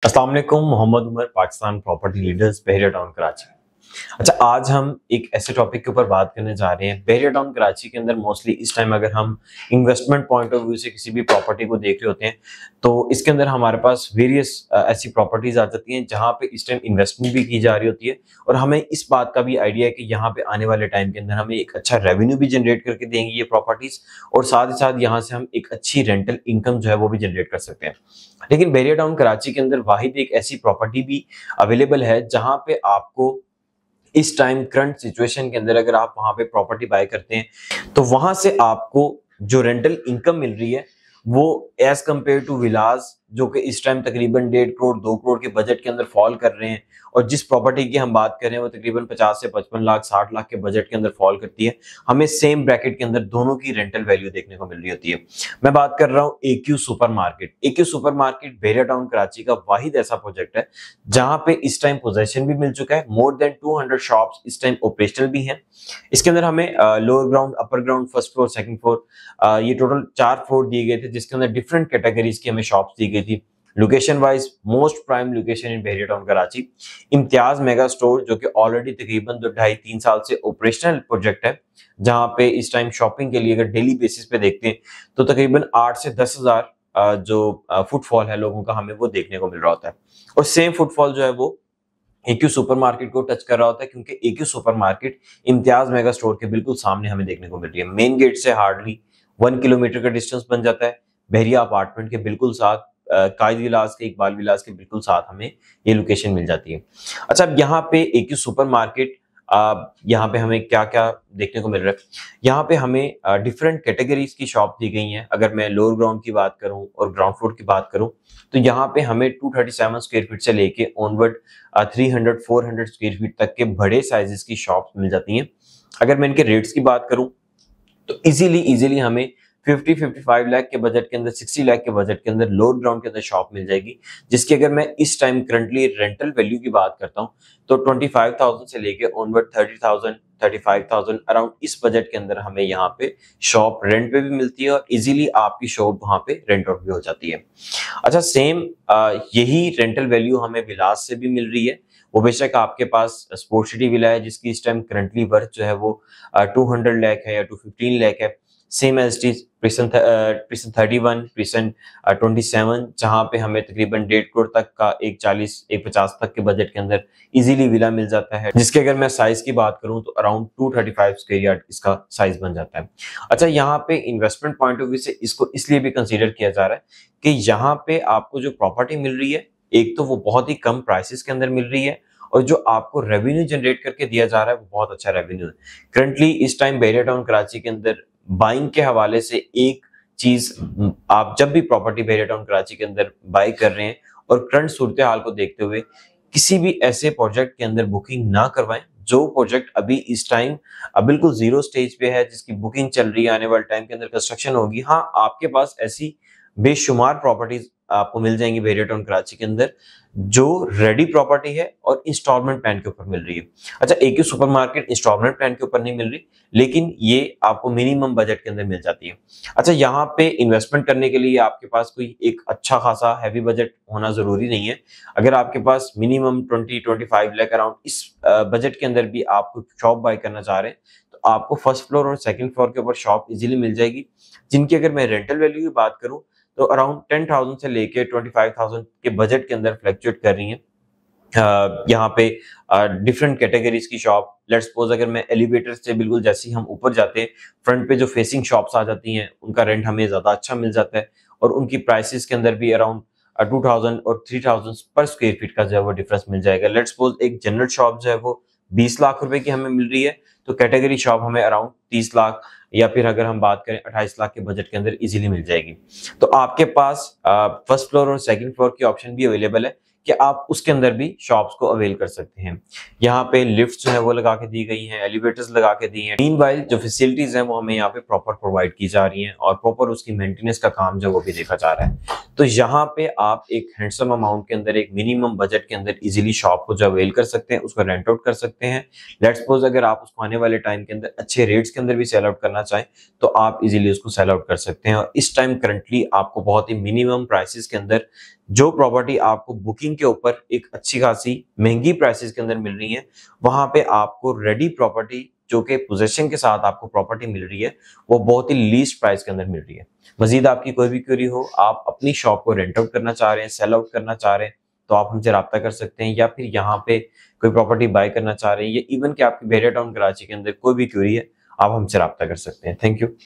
अस्सलाम वालेकुम। Mohammad Umar, Pakistan property leaders, बहरिया town Karachi. अच्छा, आज हम एक ऐसे टॉपिक के ऊपर बात करने जा रहे हैं। बहरिया टाउन कराची के अंदर मोस्टली इस टाइम अगर हम इन्वेस्टमेंट पॉइंट ऑफ व्यू से किसी भी प्रॉपर्टी को देख रहे होते हैं तो इसके अंदर हमारे पास वेरियस ऐसी प्रॉपर्टीज आ जाती हैं जहां पे इस टाइम इन्वेस्टमेंट भी की जा रही होती है और हमें इस बात का भी आइडिया है कि यहाँ पे आने वाले टाइम के अंदर हमें एक अच्छा रेवेन्यू भी जनरेट करके देंगी ये प्रॉपर्टीज, और साथ ही साथ यहाँ से हम एक अच्छी रेंटल इनकम जो है वो भी जनरेट कर सकते हैं। लेकिन बहरिया टाउन कराची के अंदर वाहिद एक ऐसी प्रॉपर्टी भी अवेलेबल है जहां पे आपको इस टाइम करंट सिचुएशन के अंदर अगर आप वहां पे प्रॉपर्टी बाय करते हैं तो वहां से आपको जो रेंटल इनकम मिल रही है वो एज कंपेयर टू विलास जो कि इस टाइम तकरीबन 1.5 करोड़ 2 करोड़ के बजट के अंदर फॉल कर रहे हैं, और जिस प्रॉपर्टी की हम बात कर रहे हैं वो तकरीबन 50 से 55 लाख 60 लाख के बजट के अंदर फॉल करती है, हमें सेम ब्रैकेट के अंदर दोनों की रेंटल वैल्यू देखने को मिल रही होती है। मैं बात कर रहा हूँ AQ super market. AQ super market Bahria town Karachi का वाहिद ऐसा प्रोजेक्ट है जहां पे इस टाइम पोजेशन भी मिल चुका है। मोर देन 200 शॉप्स इस टाइम ऑपरेशनल भी हैं। इसके अंदर हमें lower ground, upper ground, first floor, second floor, ये टोटल 4 फ्लोर दिए गए थे जिसके अंदर डिफरेंट कैटेगरीज की हमें शॉप्स दी गई थी। Location wise most prime location in Bahria town Karachi. Imtiaz mega store जो कि ऑलरेडी तकरीबन 2.5-3 साल से ऑपरेशनल प्रोजेक्ट है, जहां पे इस टाइम शॉपिंग के लिए अगर डेली बेसिस पे देखते हैं तो तकरीबन 8 से 10 हजार जो फुटफॉल है लोगों का हमें वो देखने को मिल रहा होता है। और सेम फुटफॉल जो है वो एक्यू सुपर मार्केट को टच कर रहा होता है, क्योंकि AQ super market Imtiaz mega store के बिल्कुल सामने हमें देखने को मिल रही है। मेन गेट से हार्डली 1 किलोमीटर का डिस्टेंस बन जाता है। बहरिया अपार्टमेंट के बिल्कुल साथ, कायद विलास के, इकबाल विलास के बिल्कुल साथ हमें ये लोकेशन मिल जाती है। अच्छा, अब यहाँ पे एक्यू सुपर मार्केट, यहाँ पे हमें क्या क्या देखने को मिल रहा है। यहाँ पे हमें डिफरेंट कैटेगरीज की शॉप दी गई हैं। अगर मैं लोअर ग्राउंड की बात करूं और ग्राउंड फ्लोर की बात करूं तो यहाँ पे हमें 237 स्क्वायर फीट से लेके ऑनवर्ड 300-400 स्क्वायर फीट तक के बड़े साइजेस की शॉप्स मिल जाती हैं। अगर मैं इनके रेट्स की बात करूं तो इजीली हमें 50-55 लाख के बजट के अंदर, 60 लाख के बजट के अंदर लोअर ग्राउंड के अंदर शॉप मिल जाएगी, जिसकी अगर मैं इस टाइम करंटली रेंटल वैल्यू की बात करता हूं तो 25,000 से लेके ऑनवर्ड 30,000 35,000 अराउंड इस बजट के अंदर हमें यहाँ पे शॉप रेंट पे भी मिलती है और इजीली आपकी शॉप वहां पे रेंट आउट भी हो जाती है। अच्छा, सेम यही रेंटल वैल्यू हमें विलास से भी मिल रही है। वो बेशक आपके पास स्पोर्ट सिटी विला है जिसकी इस टाइम करंटली वर्थ जो है वो 200 लाख है या 215 लाख है। Same as T prison 31, prison 27, जहां पे हमें तकरीबन 1.5 करोड़ तक का 140-150 तक के बजट के अंदर इजीली विला मिल जाता है, जिसके अगर मैं साइज की बात करूं तो अराउंड 235 स्क्वायर यार्ड इसका साइज बन जाता है। अच्छा, यहाँ पे इन्वेस्टमेंट पॉइंट ऑफ व्यू से इसको इसलिए भी कंसीडर किया जा रहा है कि यहाँ पे आपको जो प्रॉपर्टी मिल रही है, एक तो वो बहुत ही कम प्राइसेस के अंदर मिल रही है और जो आपको रेवेन्यू जनरेट करके दिया जा रहा है वो बहुत अच्छा रेवेन्यू है। करंटली इस टाइम बहरिया टाउन कराची के अंदर बाइंग के हवाले से एक चीज, आप जब भी प्रॉपर्टी बहरिया टाउन कराची के अंदर बाय कर रहे हैं और करंट सूरत हाल को देखते हुए किसी भी ऐसे प्रोजेक्ट के अंदर बुकिंग ना करवाएं जो प्रोजेक्ट अभी इस टाइम बिल्कुल जीरो स्टेज पे है, जिसकी बुकिंग चल रही है, आने वाले टाइम के अंदर कंस्ट्रक्शन होगी। हाँ, आपके पास ऐसी बेशुमार प्रॉपर्टीज आपको मिल जाएंगी बहरिया टाउन कराची के अंदर जो रेडी प्रॉपर्टी है और इंस्टॉलमेंट प्लान के ऊपर मिल रही है। अच्छा, एक्यू सुपरमार्केट इंस्टॉलमेंट प्लान के ऊपर नहीं मिल रही, लेकिन ये आपको मिनिमम बजट के अंदर मिल जाती है। अच्छा, यहाँ पे इन्वेस्टमेंट करने के लिए आपके पास कोई एक अच्छा खासा हैवी बजट होना जरूरी नहीं है। अगर आपके पास मिनिमम 20-25 लाख अराउंड इस बजट के अंदर भी आप शॉप बाय करना चाह रहे हैं तो आपको फर्स्ट फ्लोर और सेकंड फ्लोर के ऊपर शॉप इजीली मिल जाएगी, जिनकी अगर मैं रेंटल वैल्यू की बात करूं तो अराउंड 10,000 से लेके 25,000 के बजट के अंदर फ्लक्चुएट कर रही हैं। यहाँ पे डिफरेंट कैटेगरीज की शॉप, लेट्स सपोज अगर मैं एलिवेटर से बिल्कुल जैसे ही हम ऊपर जाते हैं फ्रंट पे जो फेसिंग शॉप्स आ जाती हैं उनका रेंट हमें ज्यादा अच्छा मिल जाता है और उनकी प्राइसेस के अंदर भी अराउंड 2,000 और 3,000 पर स्क्वायर फीट का जो है वो डिफरेंस मिल जाएगा। लेट्स सपोज एक जनरल शॉप जो है वो 20 लाख रुपए की हमें मिल रही है तो कैटेगरी शॉप हमें अराउंड 30 लाख या फिर अगर हम बात करें 28 लाख के बजट के अंदर इजीली मिल जाएगी। तो आपके पास फर्स्ट फ्लोर और सेकंड फ्लोर की ऑप्शन भी अवेलेबल है कि आप उसके अंदर भी शॉप्स को अवेल कर सकते हैं। यहाँ पे लिफ्ट जो है वो लगा के दी गई हैं, एलिवेटर्स लगा के दी हैं। मीनवाइल जो फैसिलिटीज हैं वो हमें यहाँ पे प्रॉपर प्रोवाइड की जा रही हैं और प्रॉपर उसकी मेंटेनेंस का काम जो वो भी देखा जा रहा है। तो यहाँ पे आप एक हैंडसम अमाउंट के अंदर, एक मिनिमम बजट के अंदर इजीली शॉप को जो अवेल कर सकते हैं, उसको रेंट आउट कर सकते हैं। लेट्स सपोज अगर आप उसको आने वाले टाइम के अंदर अच्छे रेट्स के अंदर भी सेल आउट करना चाहें तो आप इजीली उसको सेल आउट कर सकते हैं। और इस टाइम करंटली आपको बहुत ही मिनिमम प्राइसेस के अंदर जो प्रॉपर्टी आपको बुकिंग के ऊपर एक अच्छी खासी महंगी प्राइसेस के अंदर मिल रही है, वहां पे आपको रेडी प्रॉपर्टी जो कि पोजेशन के साथ आपको प्रॉपर्टी मिल रही है वो बहुत ही लीस्ट प्राइस के अंदर मिल रही है। मजीद आपकी कोई भी क्वेरी हो, आप अपनी शॉप को रेंट आउट करना चाह रहे हैं, सेल आउट करना चाह रहे हैं, तो आप हमसे रब्ता कर सकते हैं। या फिर यहाँ पे कोई प्रॉपर्टी बाय करना चाह रहे हैं, या इवन कि आपकी बहरिया टाउन कराची के अंदर कोई भी क्वेरी है, आप हमसे रब्ता कर सकते हैं। Thank you.